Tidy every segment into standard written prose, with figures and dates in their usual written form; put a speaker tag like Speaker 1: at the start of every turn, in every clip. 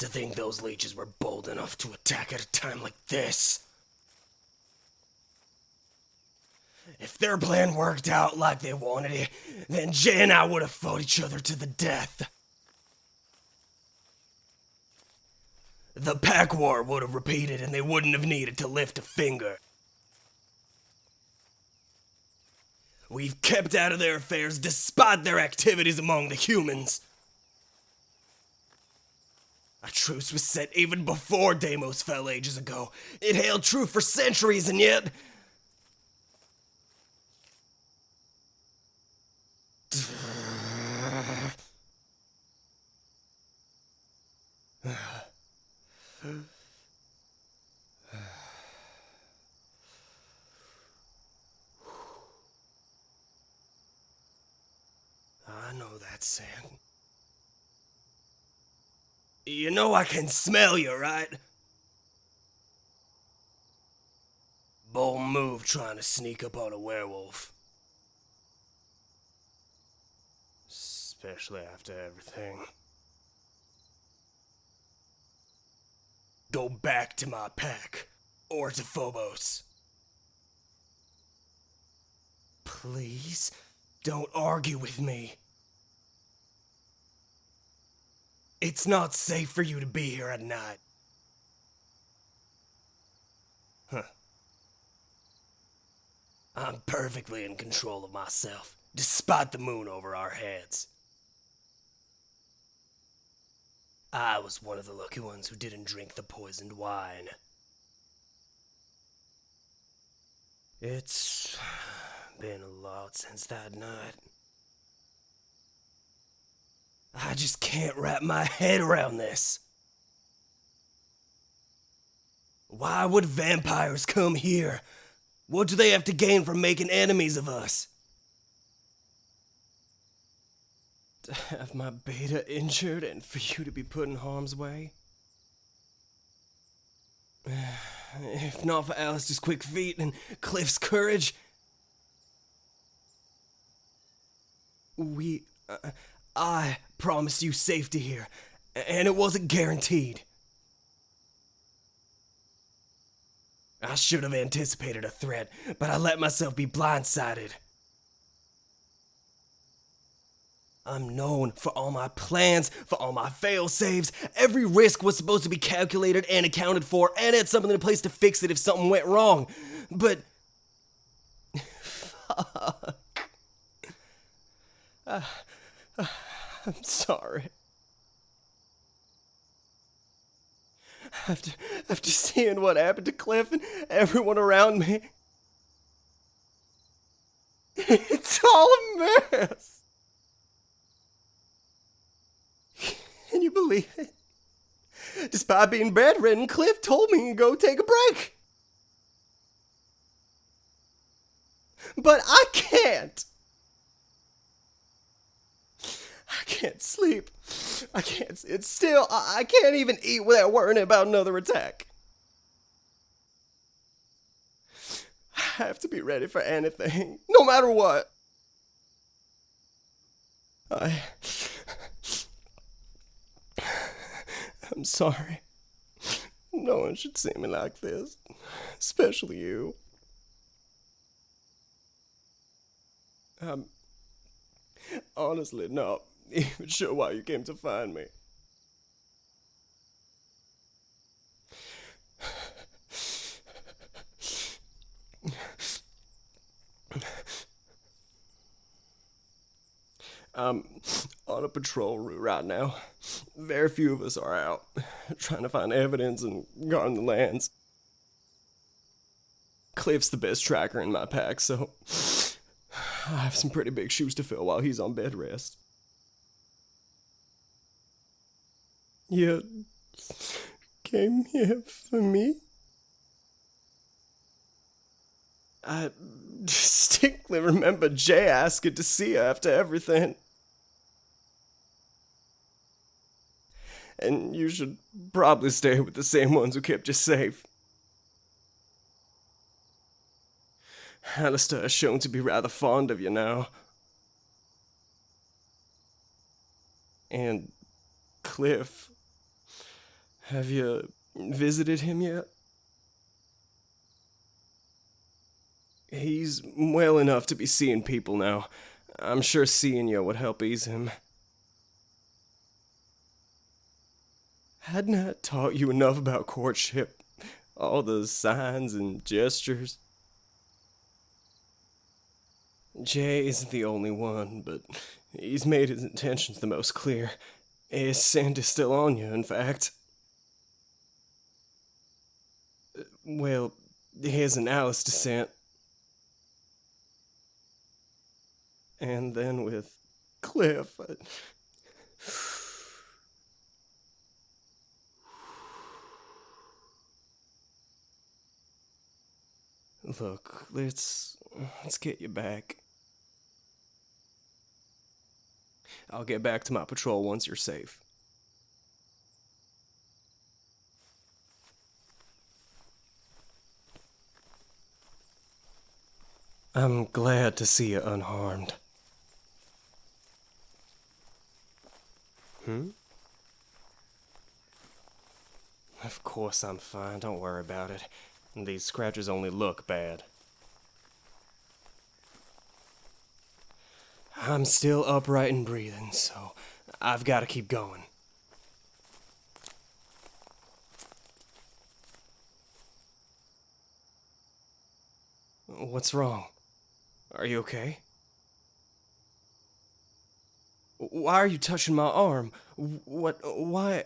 Speaker 1: To think those leeches were bold enough to attack at a time like this. If their plan worked out like they wanted it, then Jay and I would have fought each other to the death. The pack war would have repeated and they wouldn't have needed to lift a finger. We've kept out of their affairs despite their activities among the humans. A truce was set even before Deimos fell ages ago. It held true for centuries, and yet... I know that scent. You know I can smell you, right? Bold move trying to sneak up on a werewolf. Especially after everything. Go back to my pack, or to Phobos. Please, don't argue with me. It's not safe for you to be here at night. Huh. I'm perfectly in control of myself, despite the moon over our heads. I was one of the lucky ones who didn't drink the poisoned wine. It's been a lot since that night. I just can't wrap my head around this. Why would vampires come here? What do they have to gain from making enemies of us? To have my beta injured and for you to be put in harm's way? If not for Alistair's quick feet and Cliff's courage... I promised you safety here, and it wasn't guaranteed. I should have anticipated a threat, but I let myself be blindsided. I'm known for all my plans, for all my fail-safes. Every risk was supposed to be calculated and accounted for, and had something in place to fix it if something went wrong. But... fuck. I'm sorry. After seeing what happened to Cliff and everyone around me, it's all a mess. Can you believe it? Despite being bedridden, Cliff told me to go take a break. But I can't. I can't sleep. I can't sit still. I can't even eat without worrying about another attack. I have to be ready for anything, no matter what. I'm sorry. No one should see me like this, especially you. I'm honestly not even sure why you came to find me. I'm on a patrol route right now. Very few of us are out, trying to find evidence and guarding the lands. Cliff's the best tracker in my pack, so I have some pretty big shoes to fill while he's on bed rest. You came here for me? I distinctly remember Jay asking to see her after everything. And you should probably stay with the same ones who kept you safe. Alistair has shown to be rather fond of you now. And Cliff, Have you visited him yet? He's well enough to be seeing people now. I'm sure seeing you would help ease him. Hadn't I taught you enough about courtship? All the signs and gestures? Jay isn't the only one, but he's made his intentions the most clear. His scent is still on you, in fact. Well, his and Alice descent. And then with Cliff. Look, let's get you back. I'll get back to my patrol once you're safe. I'm glad to see you unharmed. Of course I'm fine, don't worry about it. These scratches only look bad. I'm still upright and breathing, so I've got to keep going. What's wrong? Are you okay? Why are you touching my arm? Why?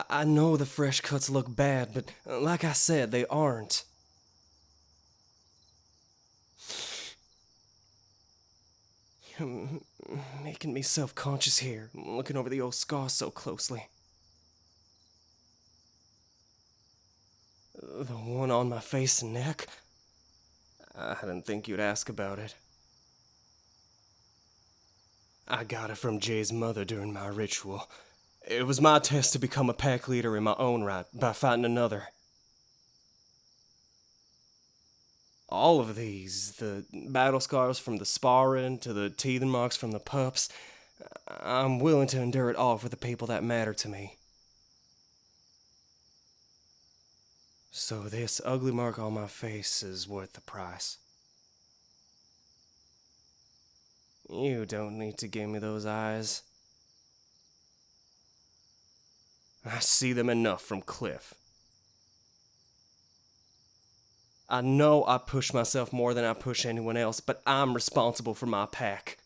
Speaker 1: I know the fresh cuts look bad, but like I said, they aren't. You're making me self-conscious here, looking over the old scars so closely. The one on my face and neck? I didn't think you'd ask about it. I got it from Jay's mother during my ritual. It was my test to become a pack leader in my own right by fighting another. All of these, the battle scars from the sparring to the teething marks from the pups, I'm willing to endure it all for the people that matter to me. So this ugly mark on my face is worth the price. You don't need to give me those eyes. I see them enough from Cliff. I know I push myself more than I push anyone else, but I'm responsible for my pack.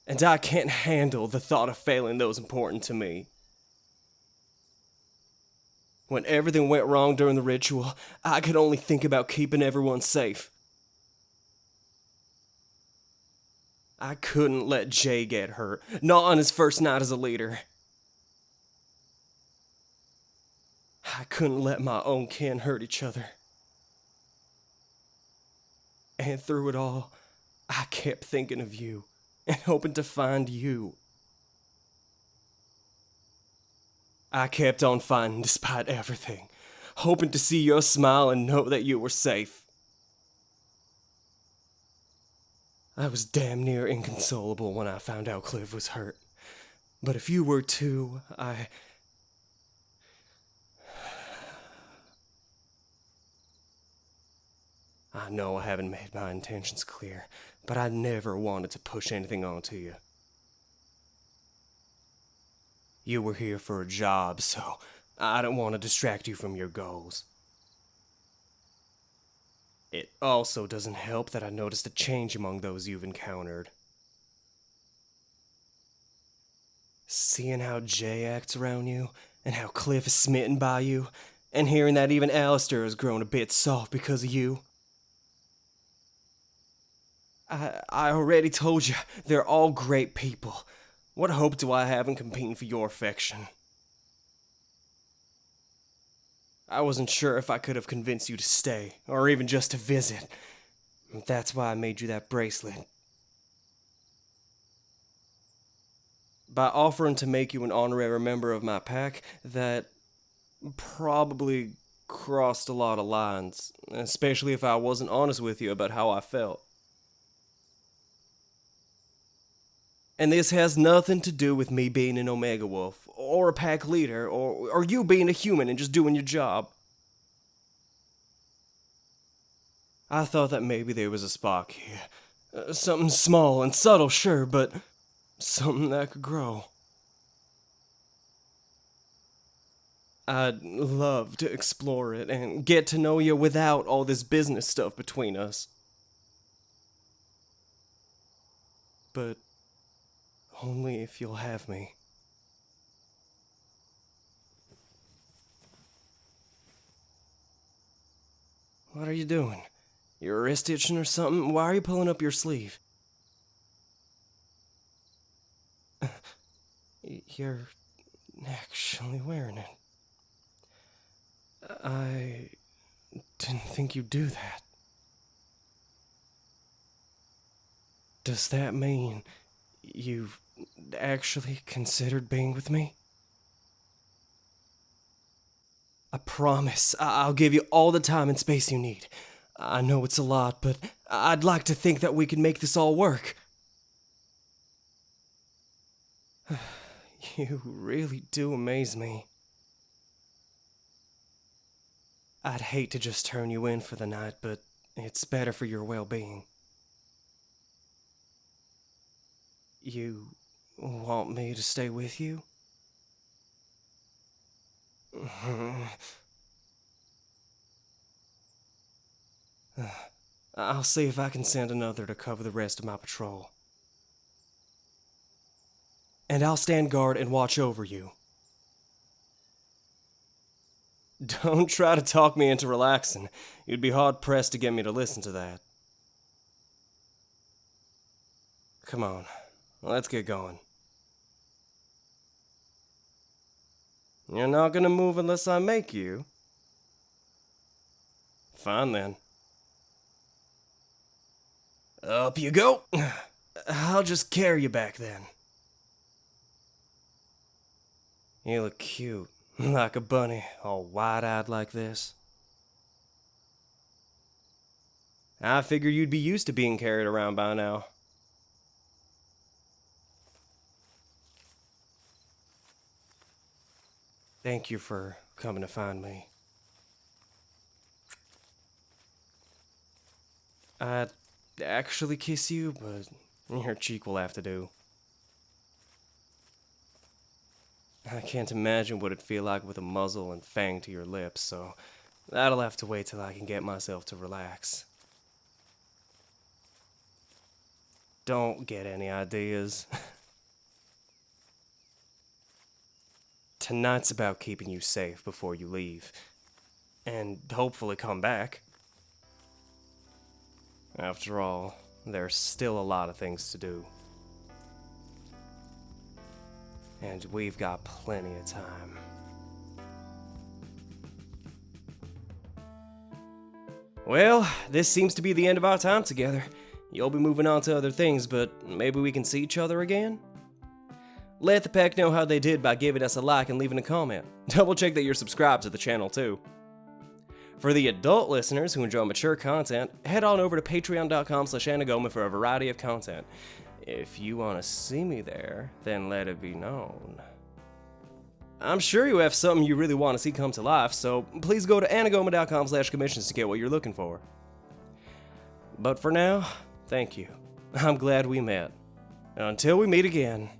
Speaker 1: And I can't handle the thought of failing those important to me. When everything went wrong during the ritual, I could only think about keeping everyone safe. I couldn't let Jay get hurt, not on his first night as a leader. I couldn't let my own kin hurt each other. And through it all, I kept thinking of you and hoping to find you. I kept on fighting despite everything, hoping to see your smile and know that you were safe. I was damn near inconsolable when I found out Cliff was hurt. But if you were too, I know I haven't made my intentions clear, but I never wanted to push anything onto you. You were here for a job, so I don't want to distract you from your goals. It also doesn't help that I noticed a change among those you've encountered. Seeing how Jay acts around you, and how Cliff is smitten by you, and hearing that even Celesterra has grown a bit soft because of you. I already told you, they're all great people. What hope do I have in competing for your affection? I wasn't sure if I could have convinced you to stay, or even just to visit. That's why I made you that bracelet. By offering to make you an honorary member of my pack, that probably crossed a lot of lines, especially if I wasn't honest with you about how I felt. And this has nothing to do with me being an Omega Wolf, or a pack leader, or you being a human and just doing your job. I thought that maybe there was a spark here. Something small and subtle, sure, but something that could grow. I'd love to explore it and get to know you without all this business stuff between us. But only if you'll have me. What are you doing? Your wrist itching or something? Why are you pulling up your sleeve? You're actually wearing it. I didn't think you'd do that. Does that mean you've actually considered being with me? I promise I'll give you all the time and space you need. I know it's a lot, but I'd like to think that we can make this all work. You really do amaze me. I'd hate to just turn you in for the night, but it's better for your well-being. You want me to stay with you? I'll see if I can send another to cover the rest of my patrol. And I'll stand guard and watch over you. Don't try to talk me into relaxing. You'd be hard-pressed to get me to listen to that. Come on, let's get going. You're not gonna move unless I make you? Fine then. Up you go. I'll just carry you back then. You look cute, like a bunny, all wide-eyed like this. I figured you'd be used to being carried around by now. Thank you for coming to find me. I'd actually kiss you, but your cheek will have to do. I can't imagine what it'd feel like with a muzzle and fang to your lips, so that'll have to wait till I can get myself to relax. Don't get any ideas. Tonight's about keeping you safe before you leave, and hopefully come back. After all, there's still a lot of things to do. And we've got plenty of time. Well, this seems to be the end of our time together. You'll be moving on to other things, but maybe we can see each other again? Let the pack know how they did by giving us a like and leaving a comment. Double check that you're subscribed to the channel too. For the adult listeners who enjoy mature content, head on over to patreon.com/anagoma for a variety of content. If you want to see me there, then let it be known. I'm sure you have something you really want to see come to life, so please go to anagoma.com/commissions to get what you're looking for. But for now, thank you. I'm glad we met. Until we meet again.